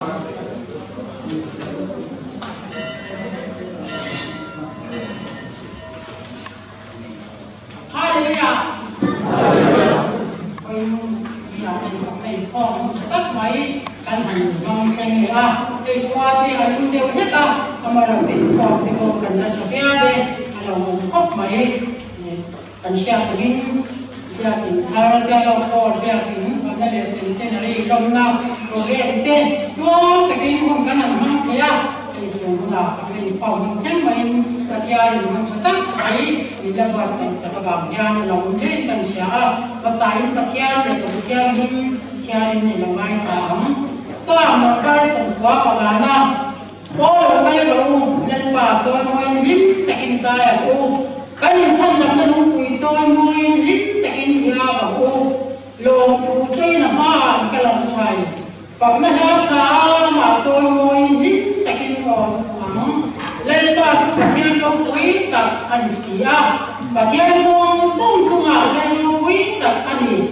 Hallelujah. Ôi giờ này con tất mấy căn hành mong khen người thì qua thì anh đều nhất mà là tình con thì cô cần là cho cái đây là một khóc mấy cần xem những gia đình hai gia đình con gia đình và gia đình tên là đi đông nam rồi em tên cho cái con cái này mong thế thì chúng là cái phòng chắc mình và gia đình mình sẽ tất mấy thì là vật này sẽ có bằng nhau lòng trên cần sẽ và tại và gia đình của gia đình này là mai tạm sao mà cái tổng quá còn là nào ôi cái đâu lên bà tôi mới dính tại ra à cô cái nhìn thân là nó quỳ tôi mới dính tại ra bà cô lồng thủ xây là hoa cái lòng xoài còn nó ra xa mà tôi mới dính tại rồi lên bà tôi phải theo công quý tập anh chị và theo công sông trung hạ theo quý tập anh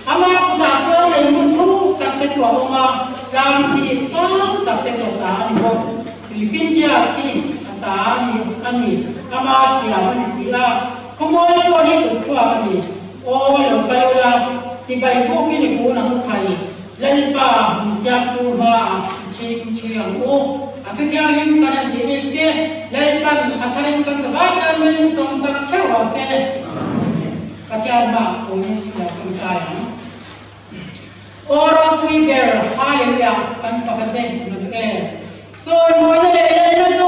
ama giả cho lên một thu tập cái chỗ mà làm gì sao tập cái chỗ ta anh không Philippines thì ta anh ama thì anh sĩ không có cho đi được cho anh ôi rồi bây giờ chỉ bài cô cái này cô nào thầy lên bà gia tu mà chỉ ô cái cha linh cái này thì lên bà cái này cái số ba cái mình sống thật chéo vào xe cái cha bà cũng là con trai Ora puiger hallelujah kan pakate nagke so mo na le so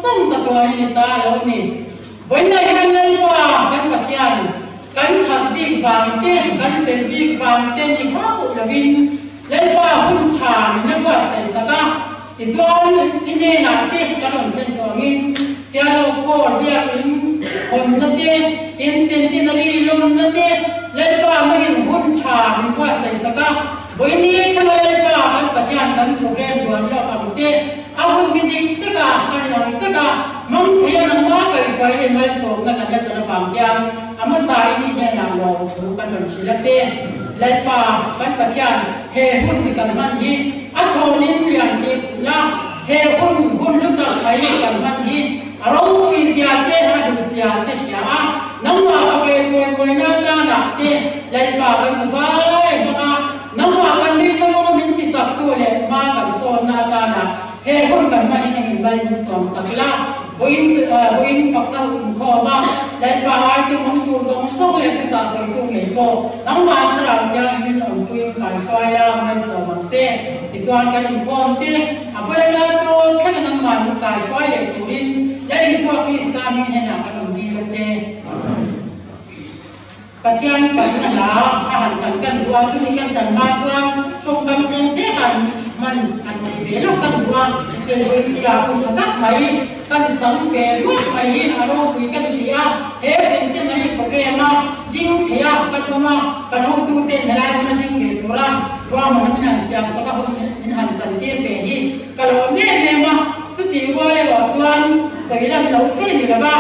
som sa to ni ta lo ni boina kan le pa kan patyan kan chat big bang te kan fel big bang te ni ha u lavin le pa hun cha ni na ba sai sa ka ti zon ni na te ka ron chen to ni sia lo ko dia in hon na te in centenary lom na te le pa ma in hun cha ni ba sai sa ka Boini chalai pa kan patyan kan program duan lo abute abu bijing teka hanang teka mam thaya nang ma kai swai le mai so na kan la chana pam kya ama sai ni ne nang lo bu kan ron silate lai pa kan patyan he hun ni kan man hi a choni lian ni la he hun lu ta kai kan man hi aro ki tia te ha du tia te sia nang ma ka le choi koi na ta na te lai pa kan bai ba nang wa kan ri ko min ti tak tu le ma kan so na ta na he hun kan ma ni ni bai ni so sakla boin fakta ko ma lai pa ai ti mong tu dong so le ti ta so tu ngai ko nang wa tra ja ni on tu kai swai la mai so ma te ti chuan kan in kom te a pai la to thang nang ma nu kai swai le tu rin dai to pi sta mi ne na kan di le che Patian pasala ahan kan dua tu ni kan dan masang sungkam sente kan man an ni belo kan dua ke dia pun tak mai kan sam ke lu mai aro kui kan sia he sente nari program jing thia ka ma kan ho tu te melai man ding ke tura wa man na sia ka ho in han san te pe hi kalau me ma tu ti wa le wa chuan sai lan lo ke ni la ba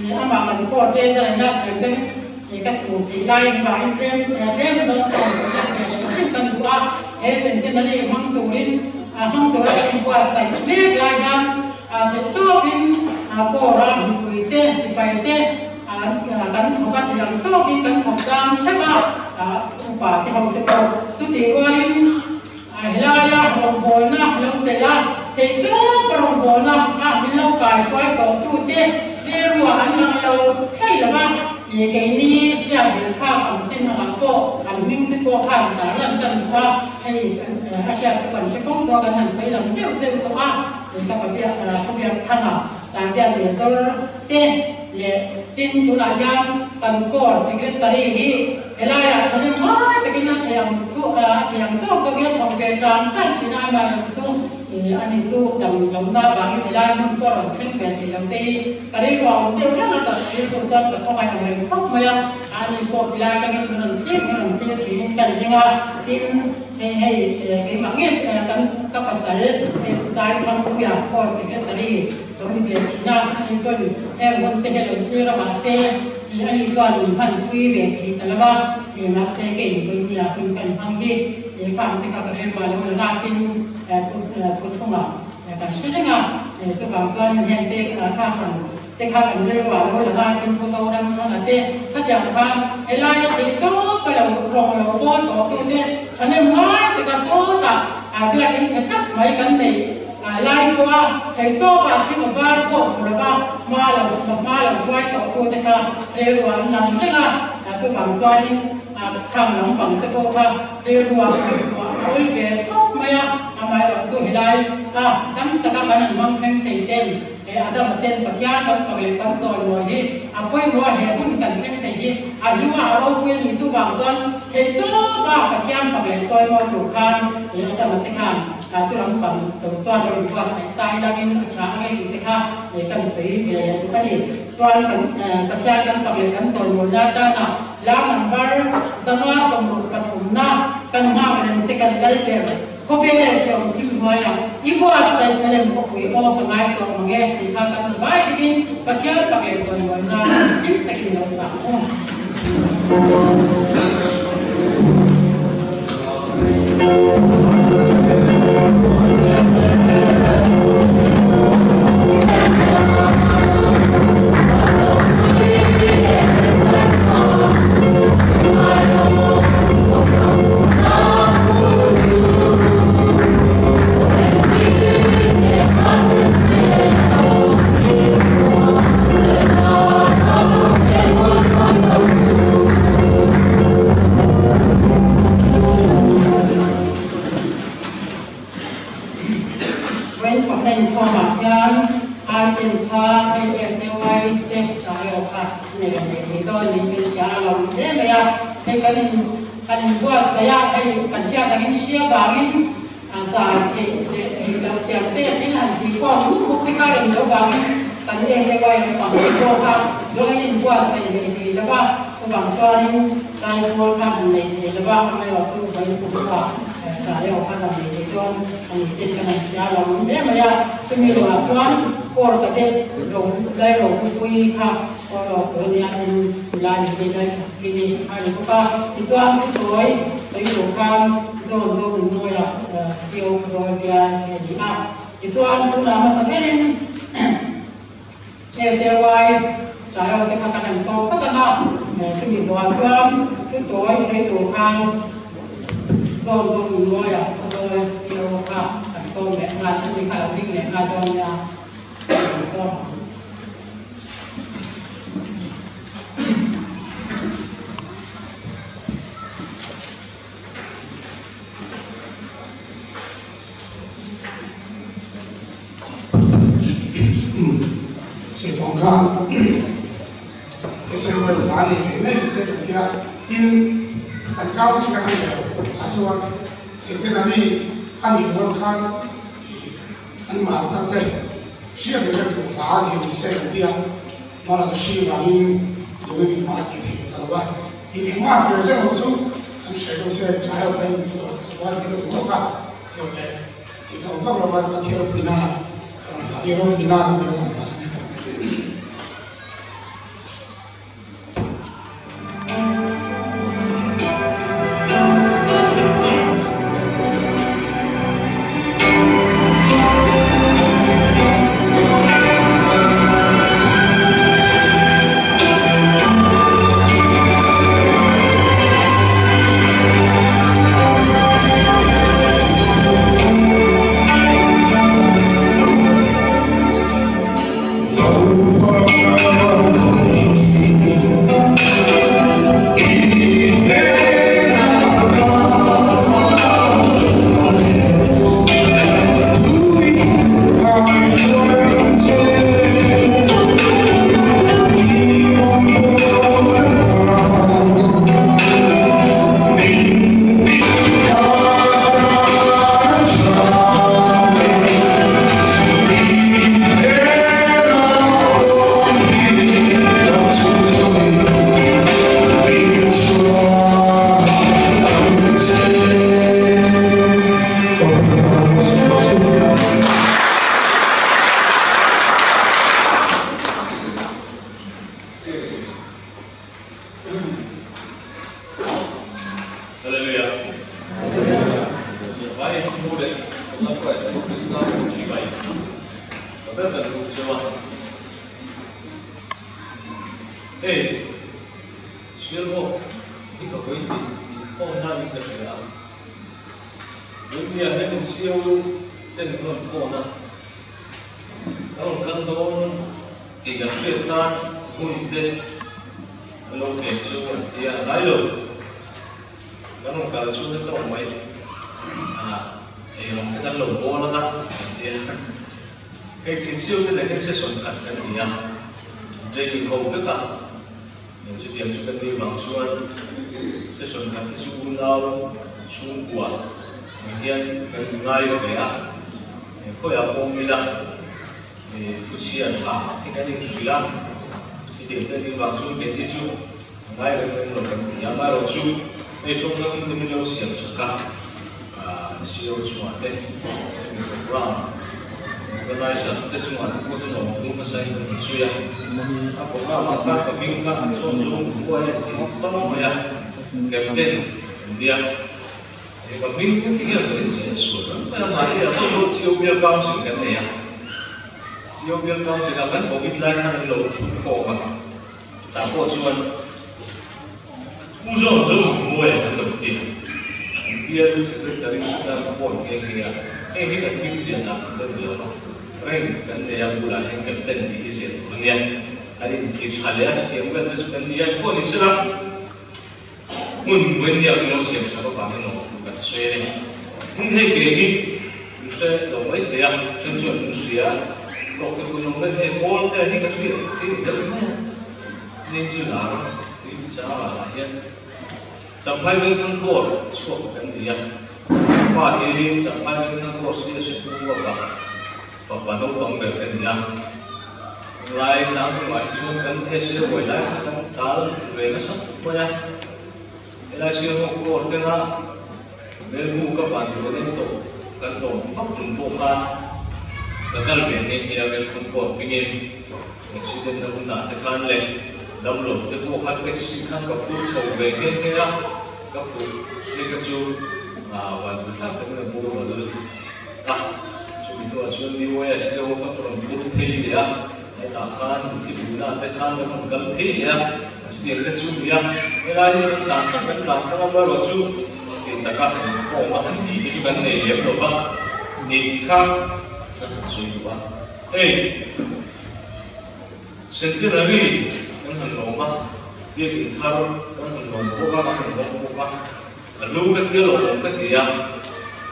ni ama kan ko te sa na kan các cụ thì lai và anh em nó còn cần qua hết những cái này mang tụ lên mang tụ lên qua tại biết lai gan thì tôi bin cô ra người tên thì phải tên gắn một cái thì làm tôi bin gắn một trang chắc là và cái hậu sự cầu tôi thì qua lên lai ya hồng bồn na lâu thế là thì tôi hồng bồn na mình lâu cài quay cầu tu tên đi rồi anh làm lâu hay là ba cái này chỉ là pha ẩm trên hàng phố ẩm minh cái phố hàng đó là cần qua hay Asia chỉ cần sẽ không có cái hàng xây làm siêu siêu to thì các bạn biết không biết thằng nào sáng giờ để cho tên chỗ là gia cần có secretary thì cái này là cho nên mai cái này thì làm tốt có cái phòng cái trang trang chỉ là mà chung thì anh ấy chú đồng na và cái này mình có rồi trên cái gì làm tí cái đấy vào tiêu rất là tập trung cho cho không ai người khóc mà anh ấy có cái này cái mình chỉ cần gì mà thì hay cái mạng nghiệp các bác sĩ sai không có việc có cái này trong cái chỉ là anh ấy có em muốn cái này là là mà xe thì anh ấy còn phần quy về thì là ba thì nó sẽ cái gì là mình cần phong đi thì phạm sinh các cái mà lâu là tin cũng không ạ cái sự đấy ngà tôi cảm ơn hiện tại khangแต่ข้ากันเลยว่าเราละเป็นผู้สาวดำนั่นเองถ้าอยากฟังไอ้ลายติดต่อไปเราลงเราโอนต่อตัวเนี่ยฉันเนี่ยมาจะกระโดดอ่ะเพื่อนเองจะตัดไว้กันในลายตัวไอ้ตัวว่าที่มันว่าพวกเราว่ามาเราไว้ต่อตัวแต่ก็เรียกว่านั่นนี่ละตัวบางตัวนี่ทำหนังฝั่งจะบอกว่าเรียกว่าโอ้ยแกก็ไม่อะทำไมเราตัวไอ้ลายน้ำตะการมันมั่งแข็งเต็มada maten pakyan bas paglepan so lohi apoi mo he bun kan chen te hi aliwa aro kuen ni tu bang don he to ba pakyan pagle toy mo chu khan ada maten khan tu ram pam to so ro wa sai la ngin cha ngin te kha kan sei he tu ka ni so kan pakyan kan pagle kan so mo na ta na la man bar danga som ro pathum na kan ma kan te kan dal pe ko pe le yo ti mo ya ibo at sai selen ko ko o ka ngai to nge ti ka kan bai di pakyan pagle toy mo na tim te kin no ta Hallelujah. quay sang Krishna chỉ vậy và rất là đúng chưa ê siêu vô thì có cái gì không ra những cái gì đó những nhà hay mình siêu tên con phone đó nó cần đó thì cái chuyện ta muốn tên lâu tiền chưa thì lái được nó cần xuống cái tổng mấy thì cái lồng bò đó thì cái siêu cái này sẽ sống thật cái gì dây thì không tất cả những chuyện điểm xuống cái bằng xuân sẽ sống thật cái xuống lao xuống quả hiện cái ngay cái khối áo bông đi ra thì phụ chia trả cái gì suy lắm thì điểm cái bằng xuống cái gì chú ngay cái cái nhà máy rồi chú để trong cái mình lâu xiêm sắc cả siêu chua thế brown cái này sẽ cái chua cái cái nồng cũng có sai cái suy à có mà các cái miếng các trong trong của thì có nó mà cái tên dia thì cái miếng cái cái sẽ sửa mà thì là cái siêu biên cao sự cái này siêu biên cao sự là cái covid lại thành lâu chua cổ mà ta có chuan uso mua cái đầu tiên dia secretary sudah report ke dia ini kan misian nak beliau reng kan dia bulan yang kapten di isi dunia hari ini sekali aja dia bukan sesuatu dia pun Islam mun dia belum siap sama kami bukan saya mun hei kini saya doa dia tujuan manusia kalau kegunungan hei pol dia ini kasih sini dia ini sudah ini salah ya sampai dengan kor suap kan dia wah ini sampai dengan kor sih sepuluh apa nong kan dia mulai nang mulai suap kan hasil mulai kan tal mulai semuanya mulai siapa kor tengah melu ke bantu itu kan tu apa jumpa kan gagal ini dia kan kor pingin eksiden dalam nak tekan leh đâm lục cho cô phát cái sinh khăn gặp cô sầu về cái đó gặp cô cái chú và người khác cái là mua rồi được chú bị tôi xuân đi quay sẽ đâu có còn bị tôi thấy gì á hay là khan thì bữa nào tới khan nó không cần thấy gì á chú tiền cái chú bị cái này thì làm cái nó mới rồi chú thì tất cả những cái mà thì cái chú cái này liệp đồ vâng thì khác suy quá ê sinh cái này thành lồng mà dia thì thao thành lồng cố gắng thành lồng cố gắng lúc cái kia lồng cái gì à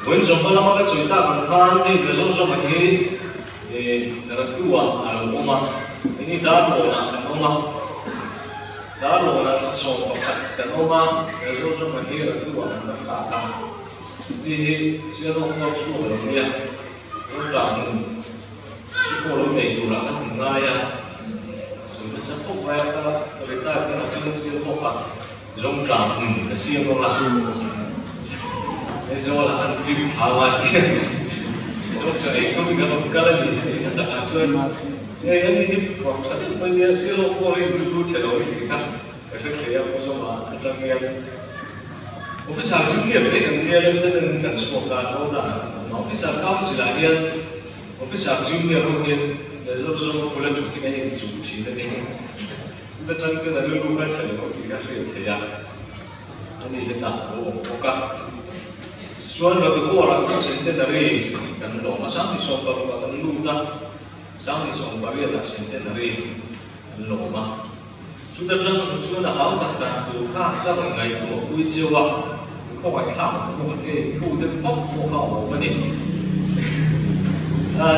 vẫn sống mà cái suy ta còn khan thì bây giờ sống mà gì thì là cứ vào à lồng mà ini đá lồng là thành lồng đá lồng là sống mà thành lồng mà bây giờ sống mà gì là cứ vào thành lồng cả thì sẽ không có số lồng nha nó chẳng chỉ có lồng này tụ là cái thằng ngay à sẽ không phải là người ta cái là chân siêu không phải giống trạm cái siêu không là cái số là ăn chim thảo hoa tiền giống trời không biết cái là gì thì tất cả xuyên nghe anh đi còn chắc bây giờ siêu không phải YouTube sẽ nói gì khác cái thế em có mà anh đang nghe我不想今天这个年龄真的感受不到的，我不想搞起来的，我不想今天后天。有时候说不能主题跟你主题的那个，那真正的路在成我应该是有这样，那你也打我讲，说了就过了，现在的人跟罗马上你说到跟路的，上你说把别的现在的人跟罗马，就在这个说的好的，但就看到个爱我会就啊，我会看，我给我的包我靠我们的，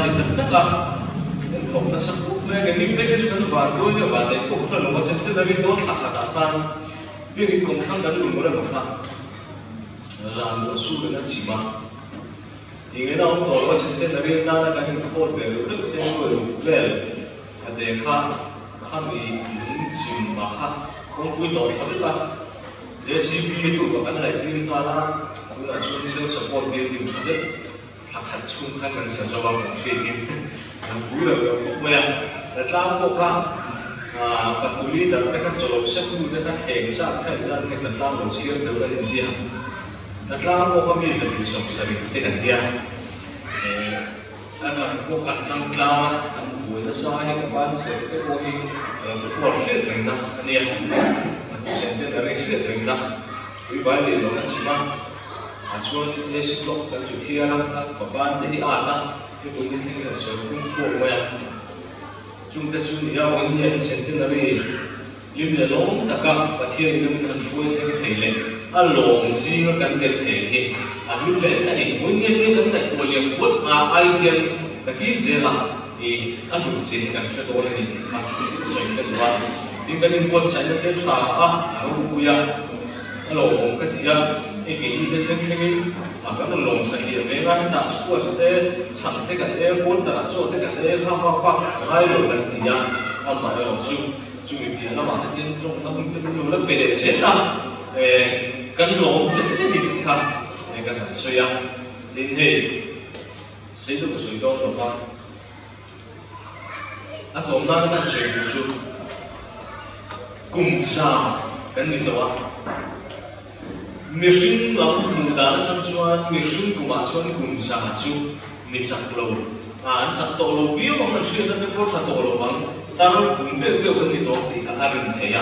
你真的啊。không nó sắp cút với cái những cái chuyện và đôi như vậy thì cũng là nó sẽ tới đây đó thật là phan việc cái công khăn đánh lùi nó là một phan ra nó su nó chỉ mà thì cái đó nó sẽ tới đây ta là cái những cái về rất là trên người về để khăn bị chìm mà khăn không quy đổi thật là JCB tụ của cái này tin ta là cũng là chuyên sale support về tìm thật đấy thật xuống khăn mình sẽ cho vào một chuyện chủ yếu là cũng vậy là làm cuộc khác và tụi đi là các chỗ sẽ cũng như các hệ sang cái gian cái làm một siêu từ cái gì là làm cuộc không như sự sống sạch cái cái gì anh làm cuộc ăn răng lao anh buổi nó sai các bạn sẽ cái buổi cuộc chuyện tình đó anh em mình sẽ đến đây chuyện tình đó vì vậy thì nó chỉ mà chuột để sinh động các chủ thiên đó các bạn để đi ăn đó cái buổi như thế là sẽ cũng buồn vậy chúng ta chú ý vào vấn đề sẽ đến đây lim là lông tất cả và thiên lim là chuột sẽ thấy lệ anh lông gì nó cần cái thể thì anh lim lệ này với những cái vấn đề của liềm quất mà ai điên cái gì là thì anh muốn xin cái sự đó thì mà xây cái đó thì cái niềm vui sẽ đến trả ông bây giờ lông cái gì cái gì cái sinh khí mà cái lông sẽ hiện về ngay tại chỗ sẽ chẳng thấy cái đấy vốn tại chỗ thấy cái đấy không có hai lông cái gì anh mà lông chú ý nó mà trên trong nó mình nó về để xét ra cái lông cái gì khác cái thằng suy liên hệ xây dựng suy đó rồi mà anh cũng nói cái suy của chú cùng sao cái gì đó mình sinh làm mù đá trong chuan mình sinh cùng mà chuan cùng sao chú mình chắc lâu anh chắc tổ lâu vì mà mình sinh ra cái chắc tổ lâu bằng ta nó cũng biết cái vấn đề đó thì cả anh thấy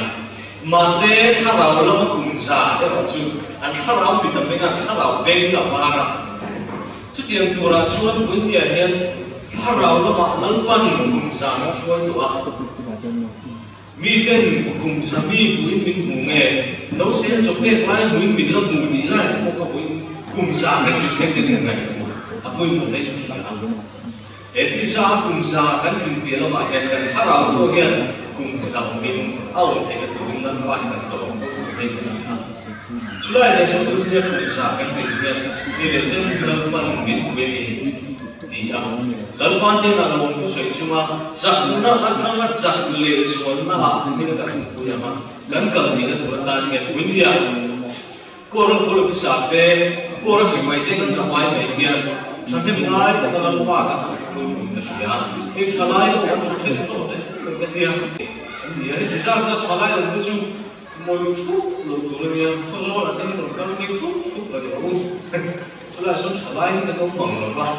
mà sẽ thà nào nó cùng sao đấy là chú anh thà nào bị tầm anh thà nào bên là vào chút tiền tuổi là chuan vấn đề này thà nào nó mà nó quan cùng sao nó chuan tuổi mi tên cùng sao mi tuổi mình cùng nghe nấu sen chọc cái phải mình nó cùng gì lại không có cùng sao cái chuyện cái này mình một đấy chúng ta thì sao cùng sao cái chuyện kia nó mà hiện cái thà nào thôi hiện cùng sao mình ao thấy cái tụi mình phải cái số đấy chú lại để cho tụi mình cùng sao cái chuyện kia thì để xem cái nó quan mình về thì lần quan thế là một cái sự chung mà giặc nó ăn trong cái giặc lệ xuống nó học thì nó cái gì mà gần gần thì nó thuộc ta nghe vấn đề cô nó phải sao thế cô nó phải cái cái sao phải cái kia cho nên ngay tất cả nó qua cả mình nó sẽ cái sao lại nó cũng sẽ số đấy cái kia thì sao sao lại là cái chung một chút lúc rồi có số là cái nó cái chút là được cho là số lại cái nó bằng rồi ba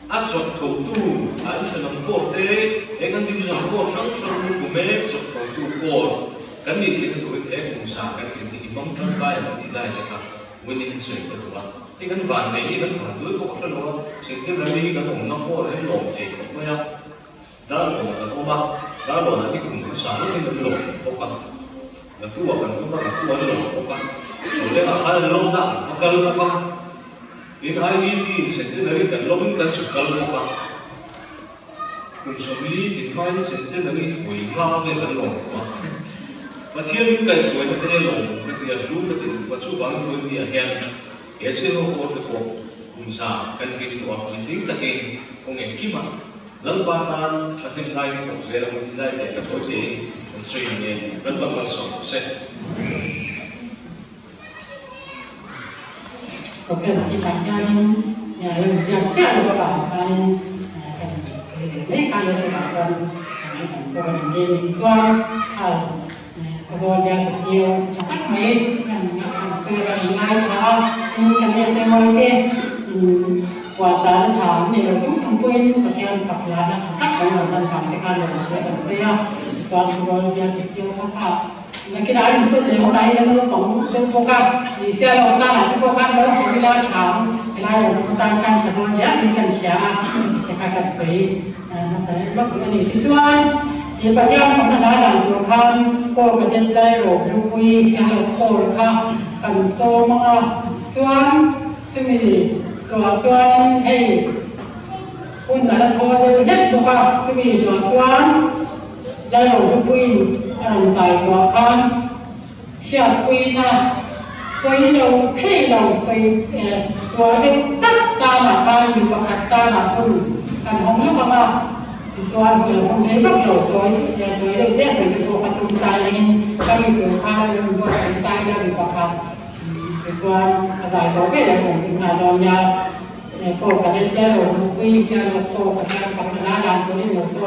anh chọn thủ tu anh chọn làm cổ thế cái đi chọn cổ sáng sáng của mẹ chọn thủ tu cổ cái gì thì cái tuổi thế cũng sao cái gì thì mong trong bài mà thì lại là nguyên nhân sự của tụi bạn thì cái vạn này thì cái vạn tuổi của cái nó sự cái này cái nó cổ đấy lộn thì cũng nhau đó là có ba đó là cái cùng sáng cái nó lộn có ba là tu vào cái nó là tu vào lộn có ba rồi đấy là hai là lộn đã có cái nó ba đến hai thì sẽ tới đấy cái lông cái sự cân bằng cả cùng số lý thì phải sẽ tới đấy quỷ lao về cái lông và thiên cái chuối cái lông cái lúc cái và chú bắn với địa hiện cái sự nó có được cùng sao cái việc của mình tính là cái công nghệ kim mà lần ba tan cho thêm lại một giờ là một lại để cái tối thì suy nghĩ rất là quan trọng sẽ ok xin cảm ơn việc trả lời của bạn cái cái lời của bạn của mình đi cho rồi bây giờ thì các mấy cái ngày cho cái này sẽ ngồi đây qua giờ chào thìเราต้องทำด้วยประเทศกับร้านนะครับเราต้องทำในการเรียนรู้แบบนี้จอมโรงเรียนที่เกี่ยวกับนักกีฬาที่สุดเลยของไทยแล้วของเป็นโฟกัสดีเซลเราตั้งที่โฟกัสแล้วของเวลาเช้าเวลาเราตั้งการเฉพาะเยอะมีการเชียร์ในการกัดสีนั่นแหละแล้วก็นี่ที่ช่วยที่ประเทศของคณะด่านตัวข้ามก็ประเทศได้โรคยุยเสียงเราโคตรข้ากันโซมาช่วยจะมีตัวช่วยให้คุณแต่ละคนเลยเล็กตัวข้าจะมีส่วนช่วยได้โรคยุยอันใส่ตัวข้ามเชื่อคุยนะ所以เราให้เราใส่ตัวเด็กตัดตาหน้าตาอยู่ประคัตตาหน้าคุณกันของเราก็มาตัวเดียวคนนี้ก็โสดตัวอย่างตัวเด็กเนี่ยใส่ตัวประตูตายเองก็มีตัวข้าวอยู่ตัวตายแล้วอยู่ประคัตตัวอะไรตัวแค่ไหนของคุณอาดอนยาโตกันได้เราคุยเสียเราโตกันได้กับคณะด่านตัวนี้เราสู้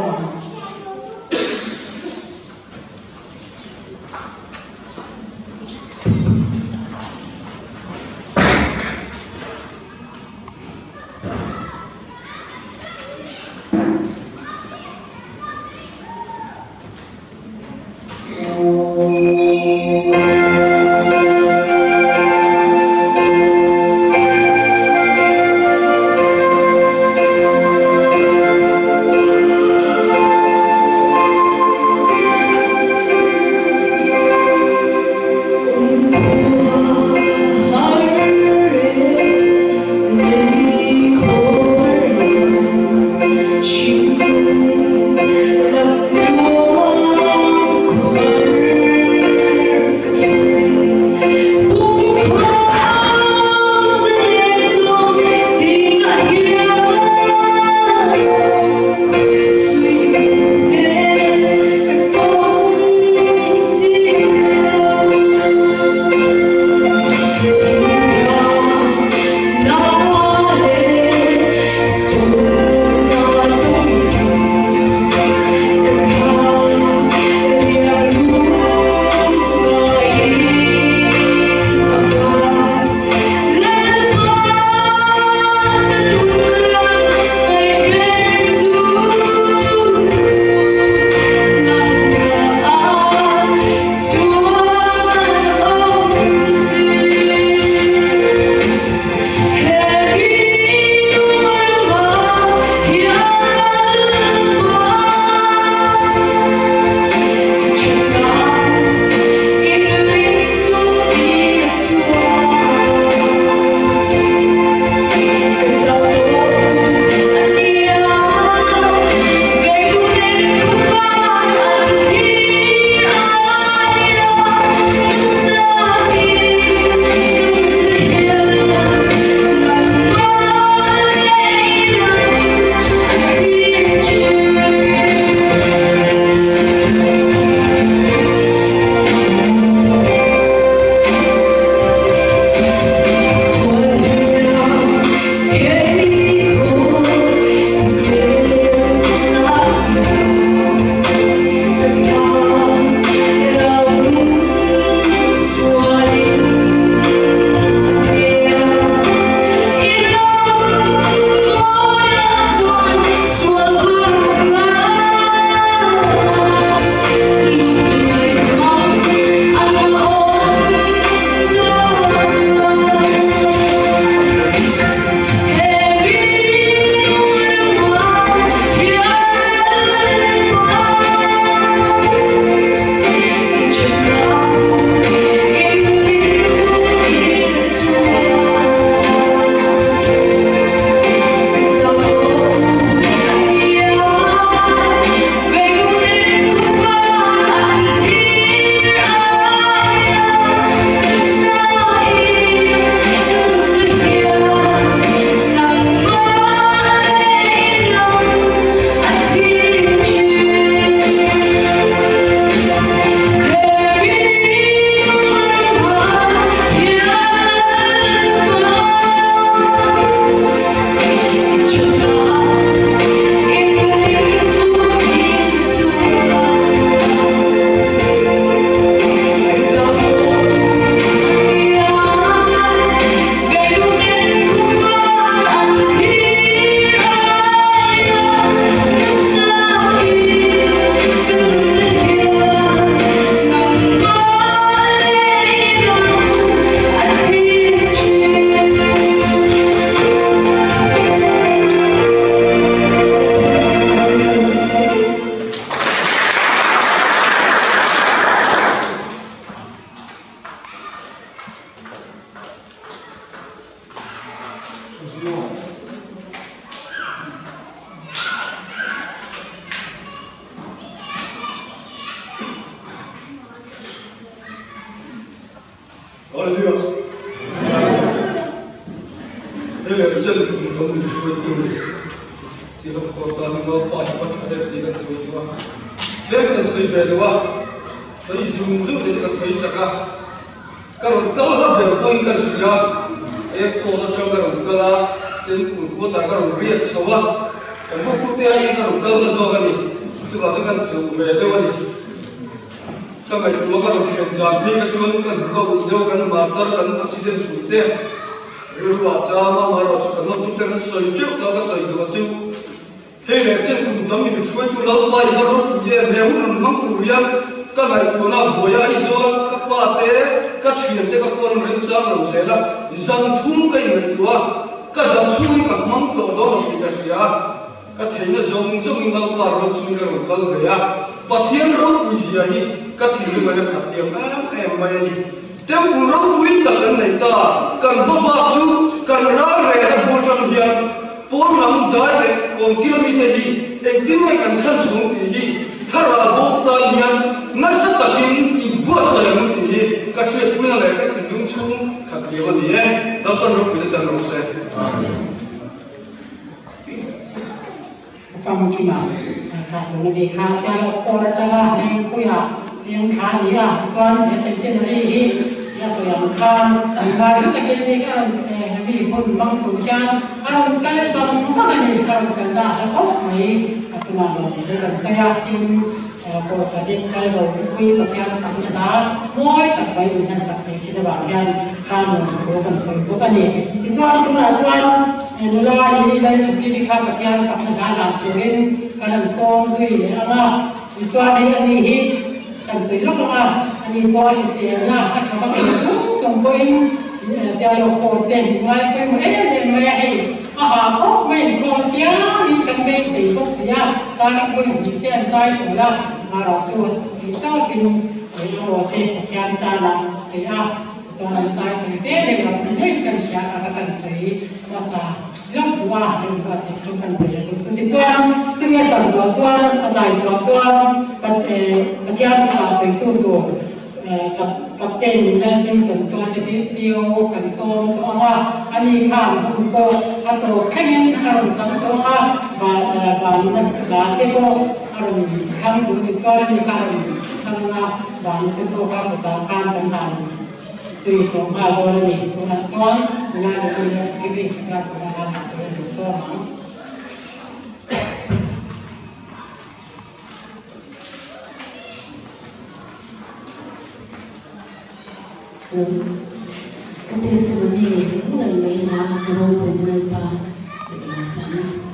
thế là trên cùng tấm mình chuối tu lâu bay vào lúc về về hút măng tu liam các ngày tu nào bồi ai rồi các bà tế các chuyện tế các con rèn trang lâu sẽ là dân thung cái người tua các dân chui các măng tu đó là cái gì à các thầy nó giống giống như nào bà rồi chui rồi các người à bà thiên rồi bùi gì à hi các thầy nó mới khát điểm em mày đi tem cùng rồi bùi tập anh này ta cần baba chú cần ra rẻ là bùi trong hiền bốn năm đại lệ còn km hi ek tin ngày cần chân xuống thì hi thà ra bốc ta hiền nó sẽ tập in thì bớt sai một thì các chuyện cuối này các thằng đúng chung khát điểm anh nhé tập tân rồi bây giờ chân rồi sẽฟังกี่มาค่ะหนูดีค่ะเจ้าโคราชละเลี้ยงกุยาเลี้ยงขาดีละก่อนเนี่ยเต็มเต็มเลยที่ยาสยามคานอันมาลูกตะเกียบนี่ก็มีคนบางตัวจานอารมณ์กันตอนมันก็มีอารมณ์กันได้แล้วก็ไม่อาจจะมาเราเรื่องขยะทิ้งปกติใครเราคุยกับการสัมผัสมวยกับไปดูกันสักทีที่จะบอกกันข้ามรู้กันคุยกันนี่ที่จวนตัวจวนเวลาอย่างนี้เลยชุดที่มีข้าวกับการสัมผัสหลังตัวเองการซ้อมด้วยอะไรที่จวนนี้อันนี้ฮิกันสวยลูกมาอันนี้บอยเสียนะถ้าชาวบ้านรู้จงไปเสียโลโก้เด่นไงไปหมดเด่นไม่ให้อาหารก็ไม่พอเสียนี่กันไม่เสียก็เสียการคุยมีเสียงใจตัวละมาเราชวนสิ่งที่เป็นโลเทการตาละเสียตอนใจเสียเด็กเราไม่ให้กันเสียกันเสียว่าตาเรื่องว่าเรื่องว่าสิ่งที่กันเสียสุดที่จวนซึ่งเนี่ยสั่งตัวจวนอะไรตัวจวนปัจจัยต่างๆเป็นตัวกับเต้นและสิ่งส่วนตัวจะที่เดียวกันโซนตัวว่าอันนี้ข้ามทุกโตอันโตแค่นี้อารมณ์สังตัวว่าบางนักลาเทโกอารมณ์ข้ามตัวอีกก็มีการทำงานบางตัวข้ามตัวการต่างๆตัวตัวมาโดนนี่ตัวนั้นซ้อนงานตัวนี้ที่เป็นการทำงานตัวนี้ซ้อนKa testimony ulang may nakakaroon po nila pa ng sana.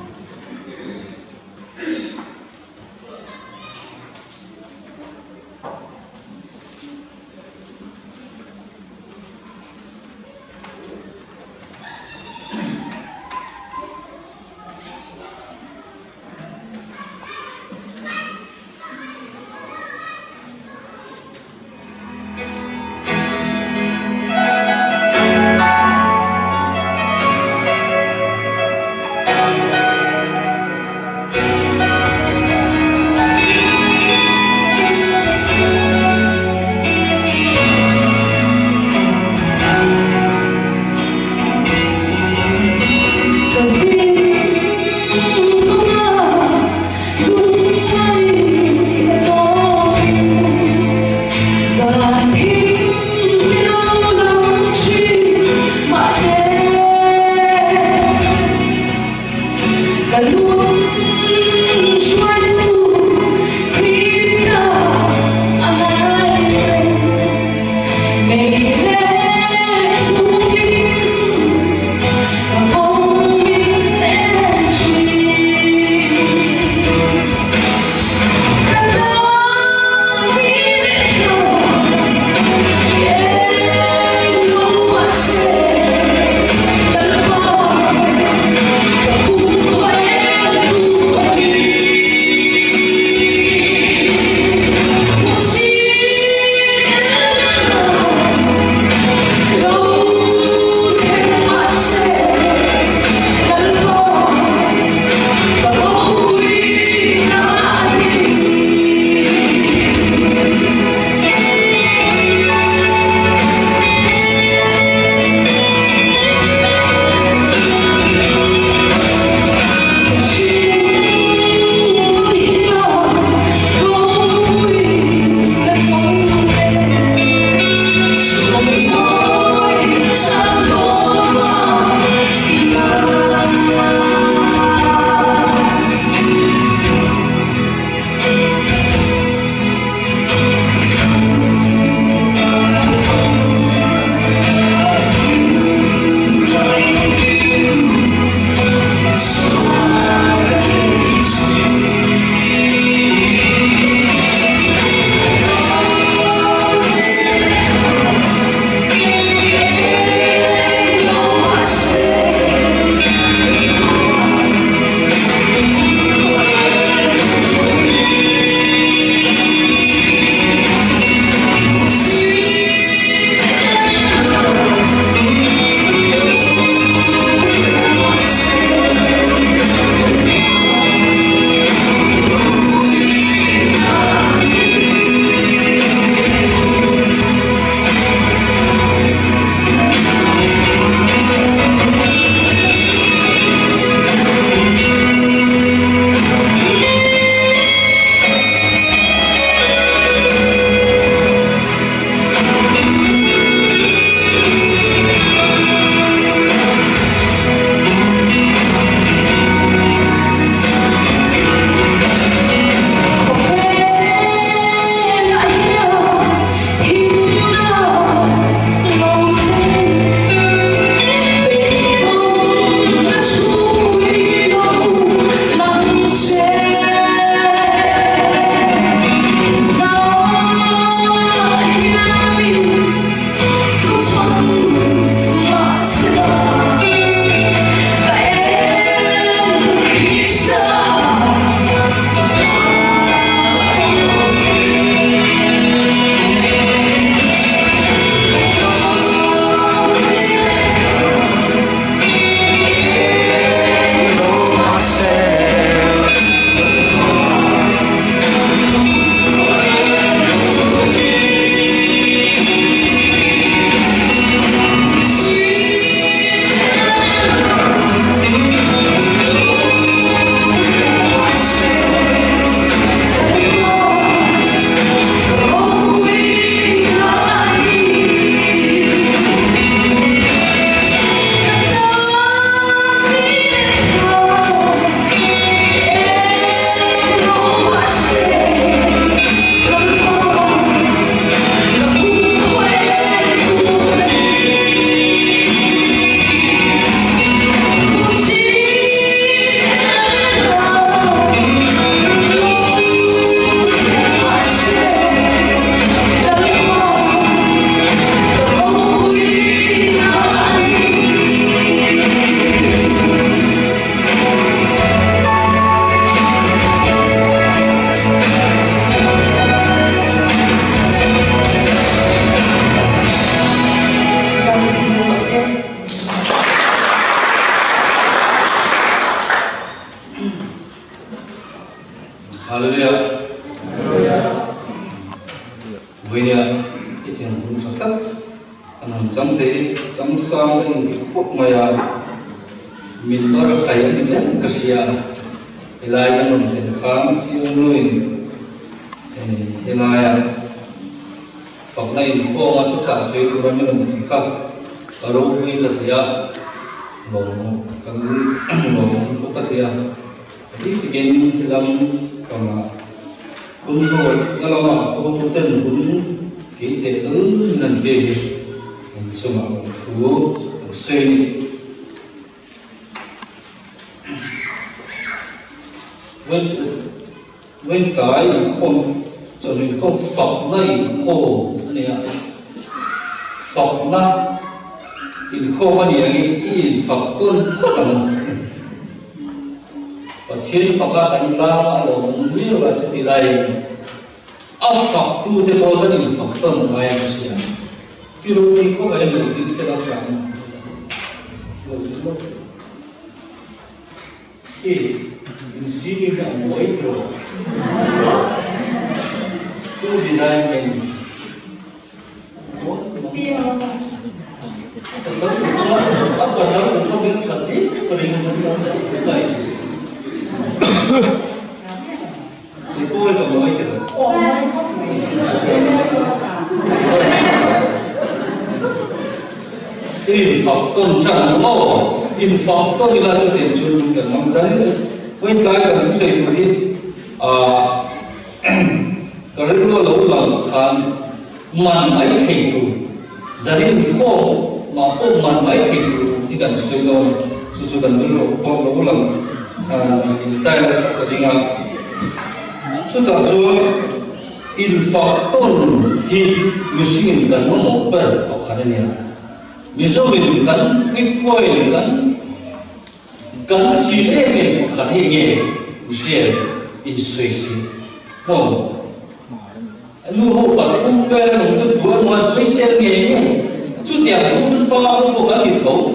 với nhà cái tiền cũng cho tất anh làm trong thế trong sang cái quốc maya mình có được thấy mình rất cái gì à cái lại cái mình thì khám siêu nuôi cái lại Phật này có mà tất cả sự của mình khác ở đâu đi là thế à một cái một cái thế à thì cái làm còn cũng rồi nó là cũng tên cũng kỹ thể ứng lần về số mà thú xây với cái không cho nên không Phật này khổ này à Phật na thì khổ cái này cái Phật tôn khổ lắm và thiên Phật là thành la mà đồ nhiều là cái này áp Phật tu thì bao giờ thì Phật tôn ngoài cái gì à ví dụ như có vẻ như cái sẽ làm sao thì mình xin cái mỗi điều tu gì đây mình apa sahaja kita boleh cari peringatan terbaik. Itu yang boleh kita. Infaktor jangan infaktor ila jadi curi dan mengkali. Poin kaya kan saya mungkin kalau lalu kan man ai itu jadi kau maupun man baik itu tidak susukan dulu kalau ulang kita dengar sudah infaktor hi musim dan memper akarnya misalnya kan mikroin kan cile akarnya usia insuisi lu Phật không quen một chút vừa mà suy xét nghề chút tiền cũng phân pha không có tiền thấu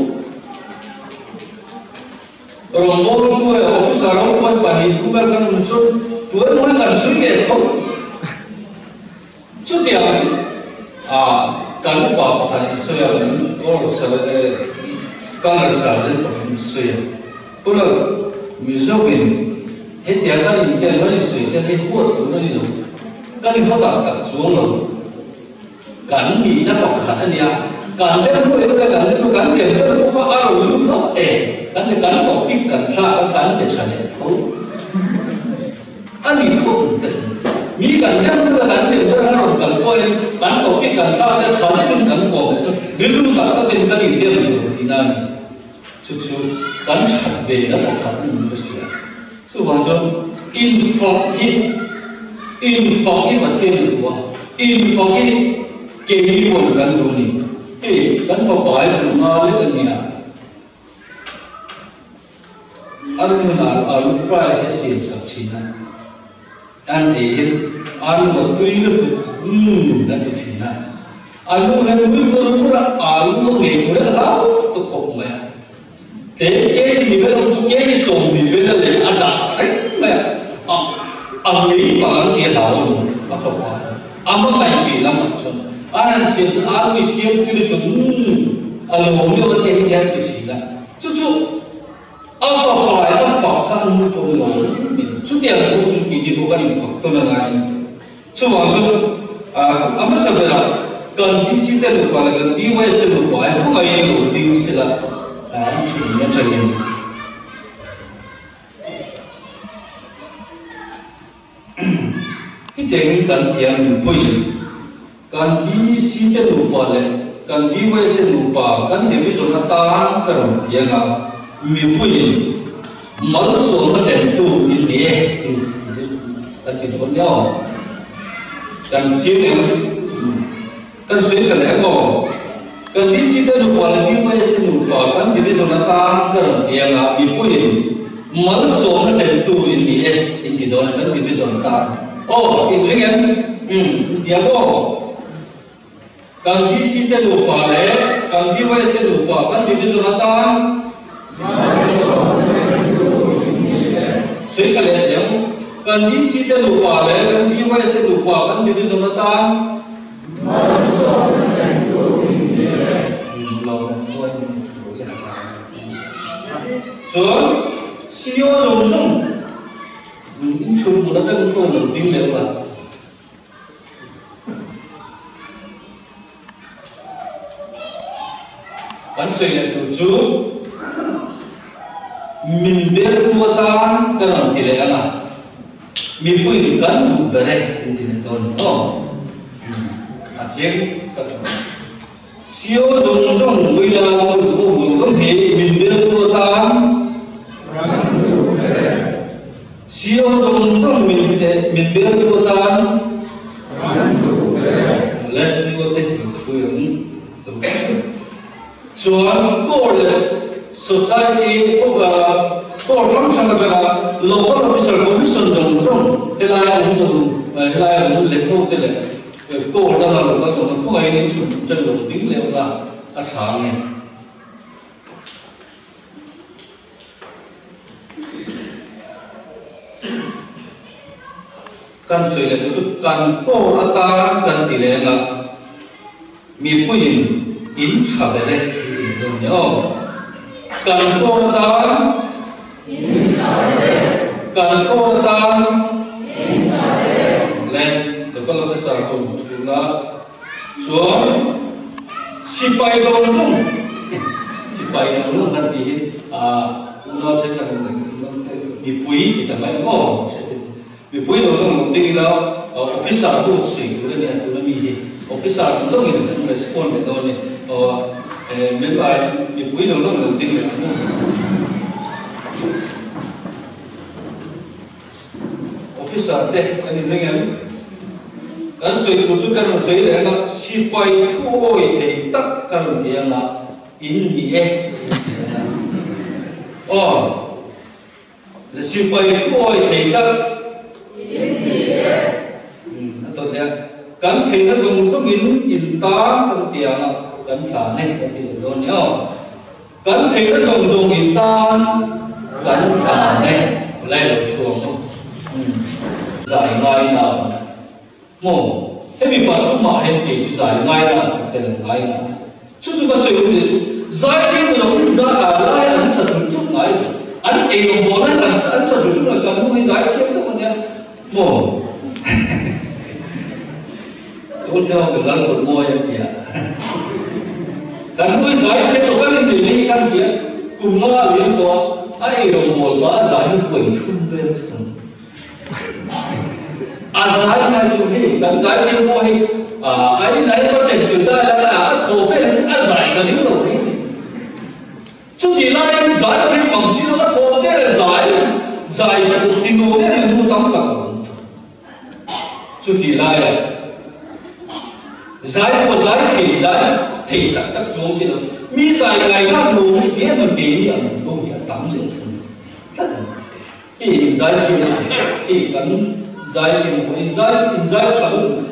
rồi mỗi tuổi ở phía sau đó quan quản lý cũng quen một chút tuổi mỗi cần suy nghĩ không chút tiền chút cần bảo hành suy là có sự cái là sự đến suy tức là mình sao mình hết tiền cái gì tiền nó suy sẽ hết bớt tụi nó đi đâu cái này họ đặt xuống rồi cắn gì nó bọc khăn này à cắn đến lúc ấy cắn đến lúc cắn tiền nó có áo lúc nó cắn thì cắn tổng kim cắn ra cắn để trả tiền thấu anh ấy không mỹ cắn đến lúc cắn tiền nó rồi cắn coi cắn tổng kim cắn ra để trả tiền cắn của đến lúc cắn cái tiền cái gì tiền rồi thì là chút cắn trả về nó bọc khăn như thế gì số bằng cho infak ini macam itu, infak ini kemimpinan kan dunia, kan pakai semua itu ni lah. Alu fry hasil sakcina, alu waktu itu nanti cina, alu kan mula alu ni mula lah tu kau maya, tapi ni kalau tu som ni benda le ada, maya. Ambil barang dia tahu apa apa. Ambil lagi bilang macam, anak siapa, anak siapa itu tu, anak orang dia dia bersila. Cucu, apa itu fakta untuk orang. Cuci ada cuci ini bukan fakta lain. Cuma tu, apa sebenarnya kan di sini lupa lagi, di west lupa, apa yang di sini cuma macam Kita kan tiang pui, kan di sini lupa le, kan di west lupa, kan di sana tahan kerana tiang mi pui, malu semua tentu ini kan kita punya, kan sini kan sudah selesai kan di sini lupa le, di west lupa, kan di sana tahan kerana tiang mi pui, malu semua tentu ini doa kan di sana tahan. Oh, itu kan, dia boh. Kalau di sini lupa le, kalau di west lupa, kan di Sunatan. Saya lihat yang, kalau di sini lupa le, kalau di west lupa, kan di Sunatan. Chúa siêu rồng rồng chung một đất tôi nổi tiếng liệu là bắn xoay lại tổ chú mình biết thua ta cái lòng tỷ lệ là mình phải gắn đủ bề đây internet đó chiến siêu rồng rồng bây giờ tôi cũng không thể mình biết thua ta siêu rồng rồng mình biết thua ta let's see what they do Chuan Corliss Society của trong sang cái local officer commission trong helai ông lệ thô thế này cô đó là một cái không ai nên chịu chân đầu tiếng leo là ăn sáng này kan soi le tu kan ko ata kan ti le nga mi puin in chabere no kan ko ata in chabere kan ko ata in chabere le ko lo sa ko na so sipai dong kan ti lo che kan mi pui ta mai ngo vì bây giờ chúng mình đi là officer cũng sẽ tụi này officer cũng rất nhiều respond về đó này mấy cái vì bây giờ chúng mình đi là officer đấy anh thấy không cái suy của chúng ta suy là nó si quay thôi thì tất cả những cái là in nghĩa là si quay thôi thì tất tôi nhớ cắn thì nó dùng số in ta trong tiền cắn thả này thì rồi nhớ cắn thì nó dùng in ta cắn thả này lại là chuồng giải ngay nào mồ thế bị bắt chúng mà hết để chú giải ngay nào cái là ngay nào chú có sử dụng để chú giải thêm một种giải lại ăn sạch chút ngay ăn ấy đồng bộ này ăn sạch chút là cần muốn giải thêm thôi nhé mồ tôi theo cái lần một môi em kìa cần nuôi giải thêm một cái gì đi can thiệp cùng nó liên tục ai đồng một bả giải một quỳnh thun bên trong giải này chúng mình cần giải thêm môi ai này có thể chúng ta là khổ phê là giải cái gì đâu đấy chúng thì lại giải thêm bằng gì đó khổ phê là giải thì nó nên là mua tăng tăng chúng thì lại giải của giải thì tất tất xuống sẽ mi giải ngày khác nụ cái kia mình kể đi ăn nụ cái tắm lên thì giải thì cần giải thì một giải chẳng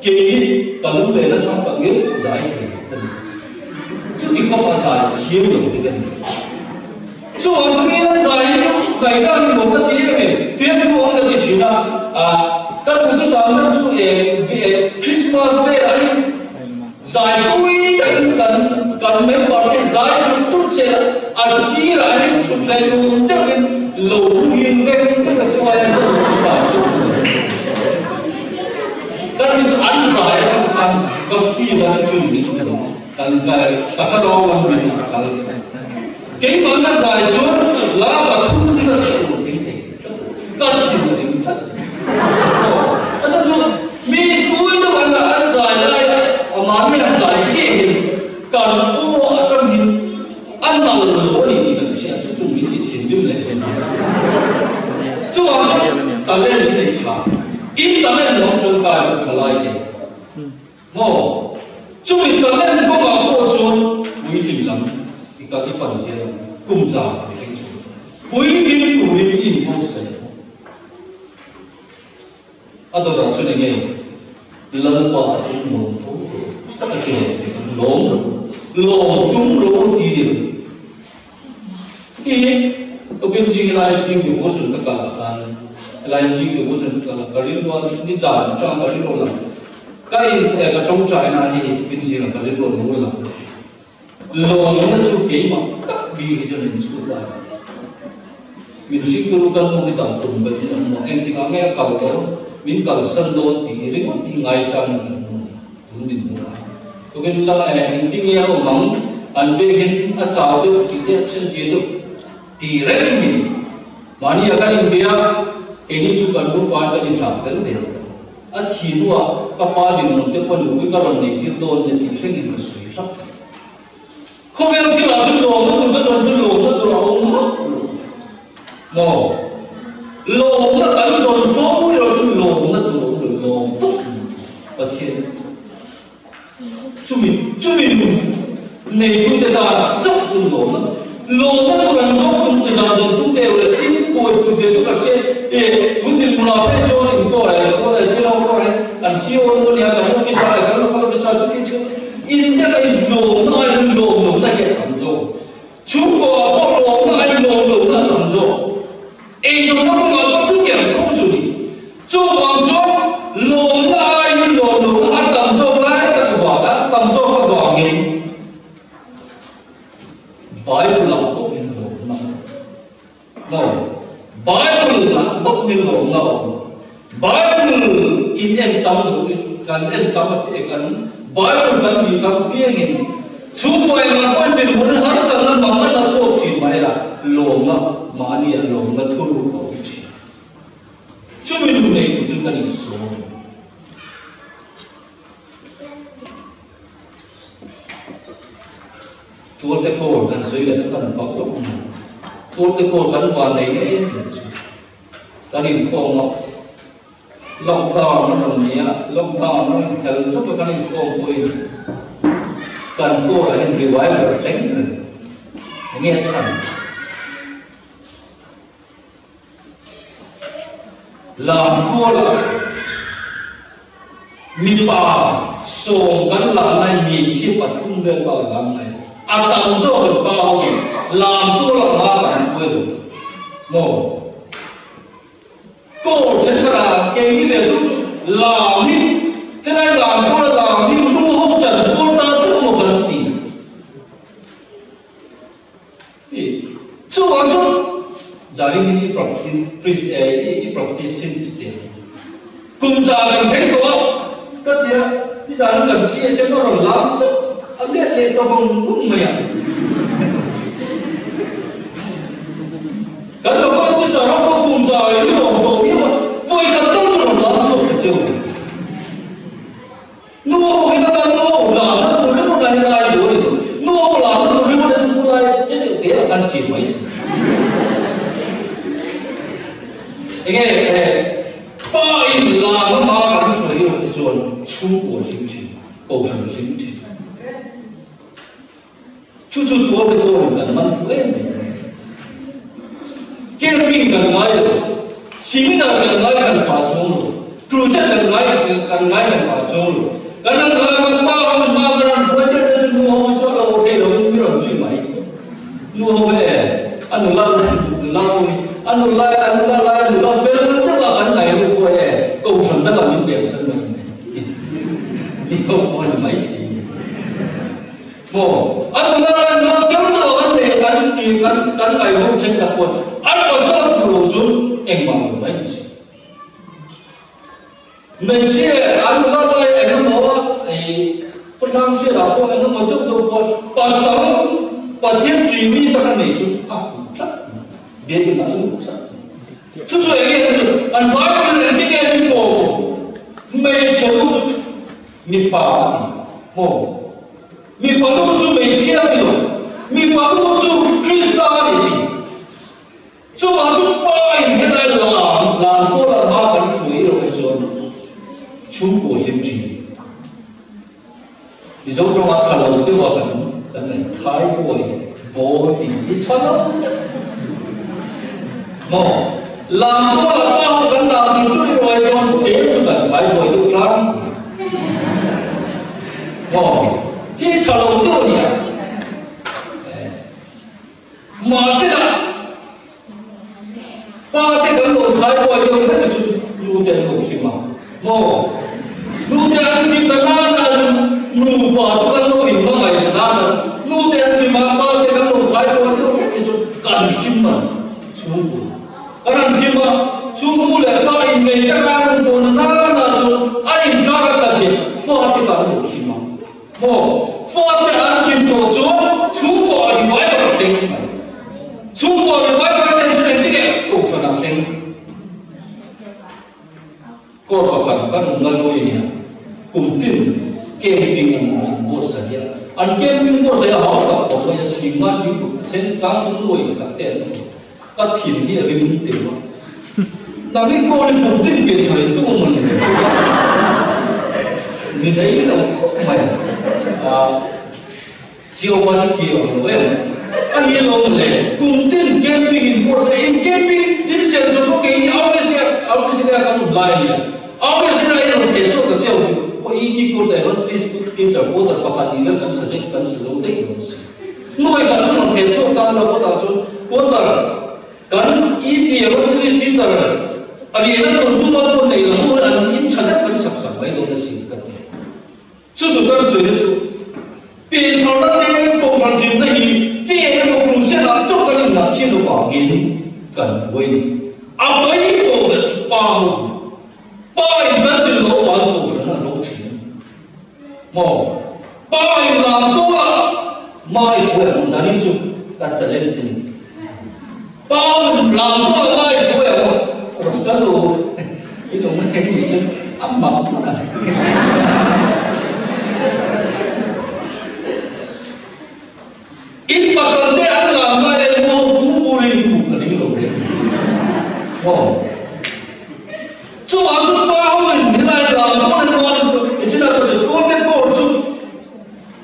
kể đi cần về nó trong bạn biết giải thì chứ thì không có giải thiếu được cái này chứ ở trong kia giải ngày khác một cái tiếng này phiên thu ông cái chuyện là các cụ tôi sáng lên chú về Christmas về đấy giải vui cần mấy bọn cái giải được tốt sẽ xí lại chụp lại luôn tức là lỗ nguyên về tức là cho ai cũng giải chụp các bây giờ ăn giải trong khăn có phi là chuẩn bị cần cái đó là gì cái món nó giải chụp là và thu nó sẽ một cái thế các chỉ một cái thật sao chú mi cuối tôi ăn là ăn giải lại mà mi ăn giải chế cần ở trong mình ăn vào lỗ thì được sẽ chú mình thì tiền dùng lại xem chú ta lên cái chả ít ta lên nó trong cái nó trở lại đấy chú mình ta lên có mà cô chú quý thì lắm thì ta cái phần gì cùng giả cái chú quý thì của mình in vô sẻ đó là cho nên nghe lần qua sự mồm cái lỗ tung lỗ đi đi tôi biết gì là chuyện của bố sinh tất cả là chuyện của bố sinh tất cả cái liên quan đi giải trong cái liên quan là cái trong trái này thì biết gì là cái liên quan là lỗ nó chụp cái mà đặc biệt cho nên chụp lại mình sinh tu kan mo kita tum ba in mo em ting anga ka ko min ka san do ti ri mo ti ngai chan tum din mo to gen la em ting ya o mang an be gen a chaw do ti te chen ji do ti re min mani akan in bia ini su kan bu pa ka din la kan de a chi nuwa ka pa din mo te pon lu ka ron nei ti do ne ti hleng in ka sui sak không biết khi làm chuyện lộn nó từng cái chuyện lộn nó từ lâu nó lộn nó đánh rồi phố vui rồi chuyện lộn nó từ lộn tốt ở thiên chúng mình này chúng ta đã chấp chuyện lộn nó từ lần trước chúng ta dần dần chúng ta đều tin bồi chúng ta chúng ta sẽ chúng ta muốn làm cái cho những cái này có thể sẽ làm cái này anh siêu ông muốn nhà cái nó visa cái nó có visa chúng ta in dia kai lom na ai lom na ye tam zo chu ko ko lom na ai lom na tam zo e zo na ko ma chu ke ko chu ni chu wang zo lom na ai lom na tam zo lai ka ba ka tam zo ka ba ngi Bible la ko in lom na no Bible la ko in lom na Bible in en tam kan en tam kan Bible kan bi tak piangin chupo yang apa bin mun har sangan mangan na to chi mai la loma mani loma thuru ko chi chumin nei ku chun kan so tuol te ko kan soi ga kan ko ko tuol te ko kan wa nei nei kan in ko ma lockdown nó nia lockdown nó help giúp cho các con vui cần cô là hình cái quái là tránh nghe chẳng làm cô là mi bà song cái làm này mi chỉ bắt thung về vào làm này tạm rồi bao làm tôi là ba bạn quên một cô sẽ là cái gì để tôi làm đi thế này làm cô là làm đi tôi không chẳng cô ta chưa một lần thì chưa bao giờ gia đình đi practice trên tiền cùng gia đình thành công cái gì đi gia đình cần xia xem nó rồi làm sao anh biết lên tao không mày cái đó có cái sao nó cùng gia đình nó tổ biết mà vui cả tâm rồi làm sao được chứ nó cái đó nó làm nó tụi nó cái này rồi nó làm nó tụi nó chúng tôi lại chứ được thế là ăn xỉn mấy nghe ba in làm nó mà cái số liệu cái chuẩn出国行程构成行程出国的多人干蛮多的camping kan ngai seminar kan ngai kan pa chong cruise kan ngai kan chong kan ngai pa ma kan phoi de chu nu ho so lo ke lo mi ro chui mai nu ho ve anu la fel ta ka kan ngai lu ko e câu chuyện ta là min be san mai ni ho ko mai chi mo anu la kem lo kan de kan ngai ho chen ka ko apa sahaja pelujur yang mahu baik. Malaysia, anu lagi yang mahu pertama saya dapat yang macam tu pasal pasien Jimmy takkan mesu aku tak dia di mana bukan. Sesuai yang anu baru yang kita info Malaysia tu ni pati, ni patu tu Malaysia itu, ni patu tu Kristianity. Cho mà chúng ta hiện tại làm tôi là ba phần suy rồi cái chuyện chung của hiệp trình ví dụ trong mặt thằng đầu tiên vào cái này thái bồi bố thì cho nó mà làm tôi là ba phần phần nào thì tôi rồi cho thế chúng ta thái bồi được lắm mà thì thằng đầu tiên nhỉ mà sẽ là ba cái cán bộ thái bồi đều phải là lưu tiền của chị mà, lưu tiền thì ta nam là lưu vào cho cán bộ mình mang lại ta nam là lưu tiền thì mà ba cái cán bộ thái bồi đều phải là cần chim mà, xuống khi mà mồ phát để ăn kim tổ chúa chúng bỏ đi vay vào sinh chúng bỏ đi vay vào sinh cho nên cái gì cũng cho làm sinh có bao giờ các người ngồi như này cùng tin camping một sợi anh camping một sợi họ có một cái sinh mà sinh trên trang chúng nuôi các tiền các thiên địa về mình tiền là cái cô này cùng tin biệt thời tu mình người đấy là mày chiều qua chiều chiều rồi anh ấy nói là cùng tin camping một sợi camping ít xem số cái gì ông ấy sẽ làm một lại ông ấy sẽ làm một thế số cái chiều có ý đi cô này vẫn đi chợ cô tập phát đi lên cần sử dụng đấy nuôi cả chỗ một thế số ta là cô ta chỗ cô ta cần ý thì vẫn đi chợ anh ấy đã tuân thủ luật này là muốn anh ấy chân đất vẫn sập sập vậy đó là gì cái này chú chú cái sự chú biển thảo đất này bộ phận gì này cái này bộ phận sẽ là chỗ cái nào trên nó bảo hiểm cần quên ấy bộ là chú bao bao nhiêu từ lỗ vào bộ phận là lỗ chuyện mồ bao nhiêu làm tốt mai rồi cũng ra đi chú ta trở lên xin bao nhiêu làm tốt mai rồi đó là cái đồ này gì chứ ấm mập mà ít mà sao thế anh làm cái này mua thú bùi một cái gì rồi wow chú ăn chú bao mình lại làm con con thì chỉ là cái con cái con chú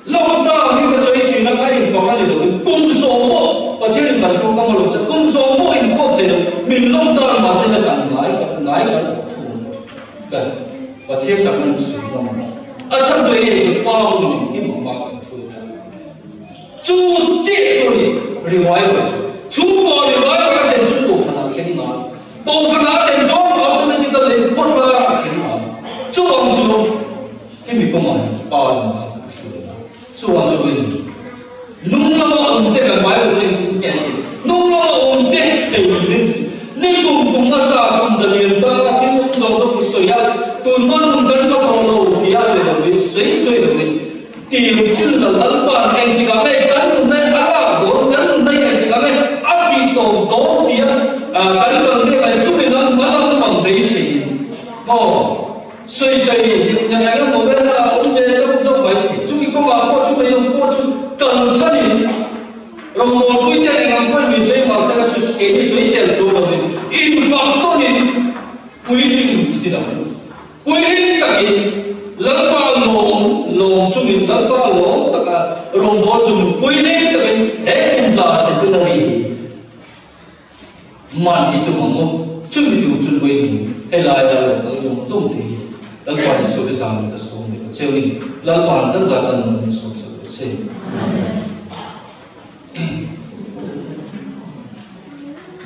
lâu ta những cái sự chuyện nó cái gì còn cái gì rồi công số bộ và trên bàn trong các món ăn công số bộ in không thể mình lâu ta mà sẽ là ngái cái cái và thêm chắc mình sử dụng ở trong giới này thì bao nhiêu cái mà chú chết rồi riwayat rồi chú bỏ riwayat ra thì chú tổ phật khen mà tổ phật thì chú automatically phật ra khen mà chú ông chú cái mình có mà bao nhiêu chú ông chú cái nung lo ông thế cái bài của trên cái nung lo ông thế thì nên cùng mà sao cùng dân yên ta thì lúc sau đó soi ya tôi muốn cần có thằng nào thì ya soi được tìm chân là lẫn bàn em thì cả này cắn này ăn đồ cắn này em thì cả này ăn đi tổ tổ thì cắn cần này là chút nó mà nó không thấy gì xoay nhà anh có biết là ông về trong vậy chúng mình có vào qua chúng mình用过去更深rồi một cái này anh quên mình xây mà sẽ là cái suy xét rồi rồi in phạm tôi nên quy định gì đó quy định cái lỡ bao lồng chúng mình lỡ bao lồng tất cả rồng bò chúng quy định cái để cũng là sẽ tôi nói mà itu mà chúng mình tu chuẩn bị hay là tôi dùng tổng thì lỡ quan số cái sao cái số này chơi mình lỡ quan tất cả cần số sẽ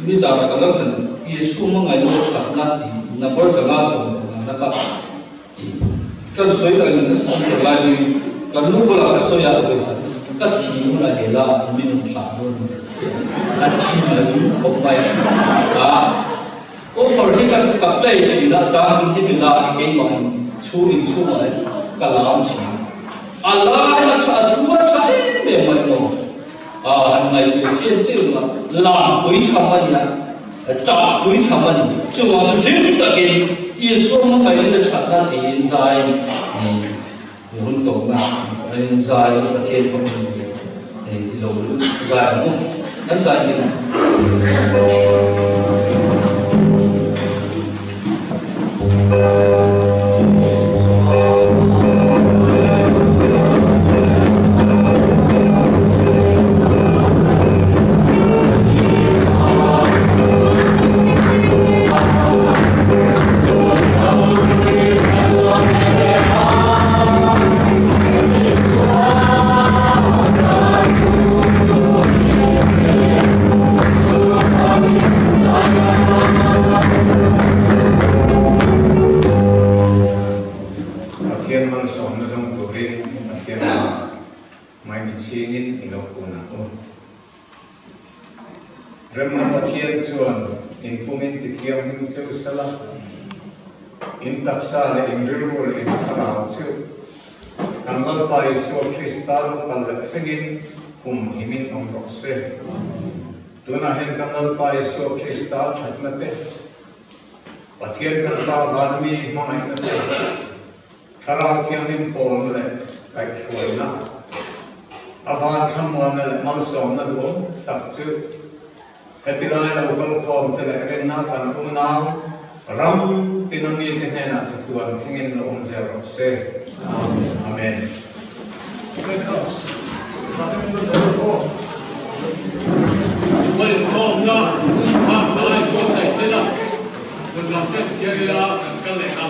bây giờ là các bạn Yesu mà ngày lúc tập nát thì number giờ là số là các cái số là những cái số lại đi cái lúc là cái số ya rồi cái chi là để là mình làm luôn cái chi là những không phải có phần thì cái đây chỉ là trang chúng mình là cái mà chú lại cái làm gì Allah là cha thua sai về mặt nó anh này thì trên là làm quý trọng anh là trả quý trọng anh chứ mà chúng ta cái Yesu mà phải là trả ra tiền dài muốn tổng là tiền dài là thiên không thì lâu dài không rất dài như này in taksa le in rilwol in tarao chu Kangal pa Yesu Kristal kalak segin himin ong rokse. Tuna hen kangal pa Yesu Kristal chatmate. Pathian kanta gadmi mamai nate. Sarang tianim pon le kai chuina. Avan samuan le malsom na do takchu. Hetirai la ukal khom tele renna kan unang ram tinami tinena chatuan thingin lo om je rokse. Amen. Well, no, no, no, no, no, no, no, no, no, no, no, no, no, no,